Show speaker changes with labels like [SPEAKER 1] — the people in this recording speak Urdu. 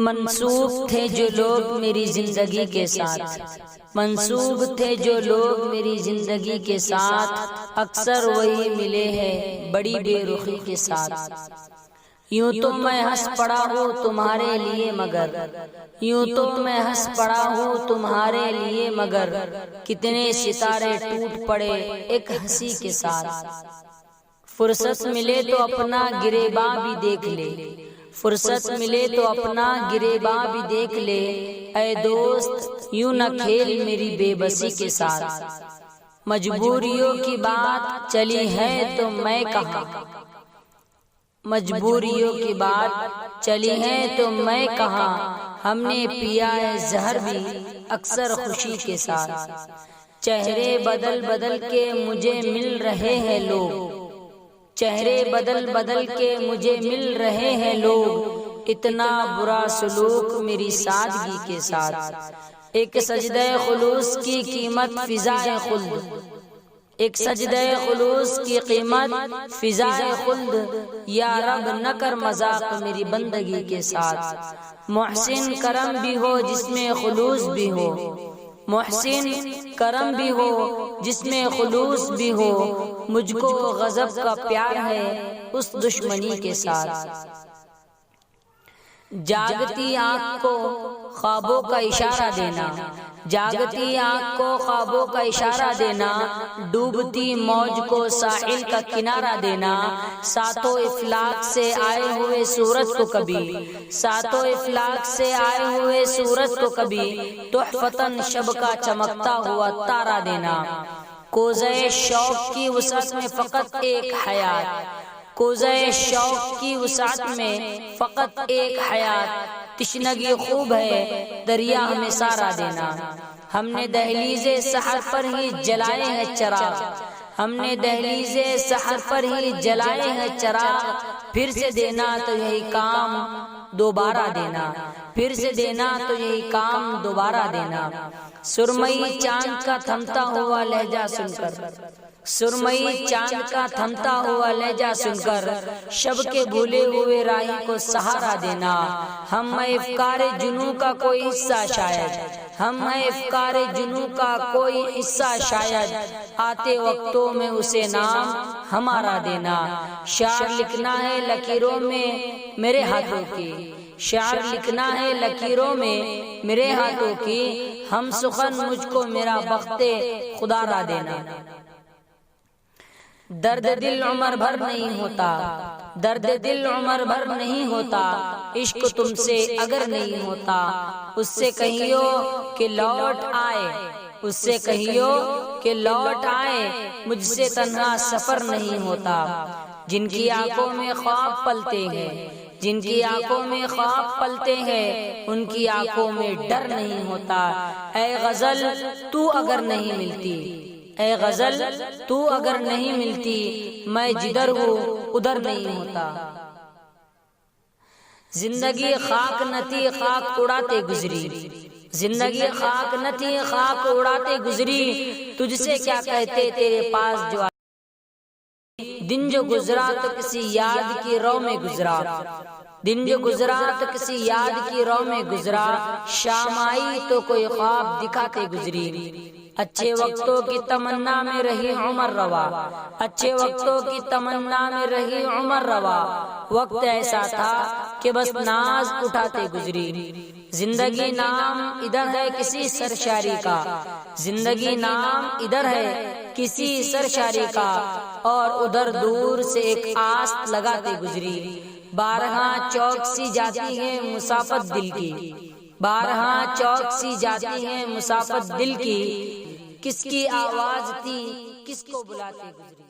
[SPEAKER 1] منسوب تھے جو لوگ میری زندگی کے ساتھ، منسوب تھے جو لوگ میری زندگی کے ساتھ، اکثر وہی ملے ہیں بڑی بے رخی کے ساتھ۔ یوں تو میں ہنس پڑا ہوں تمہارے لیے مگر، یوں تو میں ہنس پڑا ہوں تمہارے لیے مگر، کتنے ستارے ٹوٹ پڑے ایک ہنسی کے ساتھ۔ فرصت ملے تو اپنا گریباں بھی دیکھ لے، فرصت ملے تو اپنا گریباں بھی دیکھ لے، اے دوست یوں نہ کھیل میری بے بسی کے ساتھ۔ مجبوریوں کی بات چلی ہے تو میں کہاں، مجبوریوں کی بات چلی ہے تو میں کہاں، ہم نے پیا ہے زہر بھی اکثر خوشی کے ساتھ۔ چہرے بدل بدل کے مجھے مل رہے ہیں لوگ، چہرے بدل بدل کے مجھے مل رہے ہیں لوگ، اتنا برا سلوک میری سادگی کے ساتھ۔ ایک سجدہ خلوص کی قیمت فضائے خلد، ایک سجدہ خلوص کی قیمت فضائے خلد، یا رب نہ کر مذاق میری بندگی کے ساتھ۔ محسن کرم بھی ہو جس میں خلوص بھی ہو، محسن کرم بھی ہو جس میں خلوص بھی ہو، مجھ کو غضب کا پیار ہے اس دشمنی کے ساتھ۔ جاگتی آنکھ کو خوابوں کا اشارہ دینا، جاگتی آنکھ کو خوابوں کا اشارہ دینا، ڈوبتی موج کو ساحل کا کنارہ دینا، ساتوں افلاک سے آئے ہوئے سورج کو کبھی، ساتوں افلاک سے آئے ہوئے سورج کو کبھی، تحفتاً شب کا چمکتا ہوا تارہ دینا۔ کوزۂ شوق کی وسعت میں فقط ایک حیات، کوزۂ شوق کی وسعت میں فقط ایک حیات، تشنگی خوب ہے دریا ہمیں سارا دینا۔ ہم نے دہلیز سحر پر ہی جلائے ہیں چراغ، ہم نے دہلیز سحر پر ہی جلائے ہیں چراغ، پھر سے دینا تو یہی کام دوبارہ دینا، پھر سے دینا تو یہی کام دوبارہ دینا۔ سرمئی چاند کا تھمتا ہوا لہجہ سن کر، سرمئی چاند کا تھمتا ہوا لہجہ سن کر، شب کے بھولے ہوئے راہی کو سہارا دینا۔ ہم میں افکار جنوں کا کوئی حصہ شاید، ہم میں افکار جنوں کا کوئی حصہ شاید، آتے وقتوں میں اسے نام ہمارا دینا۔ شعر لکھنا ہے لکیروں میں میرے ہاتھوں کی، شعر لکھنا ہے لکیروں میں میرے ہاتھوں کی، ہم سخن مجھ کو میرا بخت خدا را دینا۔ درد دل عمر بھر نہیں ہوتا، درد دل عمر بھر نہیں ہوتا، عشق تم سے اگر نہیں ہوتا، اس سے کہیو کہ لوٹ آئے، اس سے کہیو کہ لوٹ آئے، مجھ سے تنہا سفر نہیں ہوتا۔ جن کی آنکھوں میں خواب پلتے ہیں، جن کی آنکھوں میں خواب پلتے ہیں، ان کی آنکھوں میں ڈر نہیں ہوتا۔ اے غزل تو اگر نہیں ملتی، اے غزل تو اگر نہیں ملتی، میں جدھر ہوں ادھر نہیں ہوتا۔ زندگی خاک نہ تھی خاک اڑاتے گزری، زندگی خاک نہ تھی خاک اڑاتے گزری، تجھ سے کیا کہتے تیرے پاس جو دن جو گزرا تو کسی یاد کی رو میں گزرا، دن جو گزرا تو کسی یاد کی رو میں گزرا، شام آئی تو کوئی خواب دکھاتے گزری۔ اچھے وقتوں کی تمنا میں رہی عمر روا، اچھے وقتوں کی تمنا میں رہی عمر روا، وقت ایسا تھا کہ بس ناز اٹھاتے گزری۔ زندگی نام ادھر ہے کسی سرشاری کا، زندگی نام ادھر ہے کسی سرشاری کا، اور ادھر دور سے ایک آس لگاتے گزری۔ بارہا چوک سی جاتی ہے مسافت دل کی، بارہا چوک سی جاتی ہے مسافت دل کی، کس کی آواز تھی کس کو بلاتے گزری۔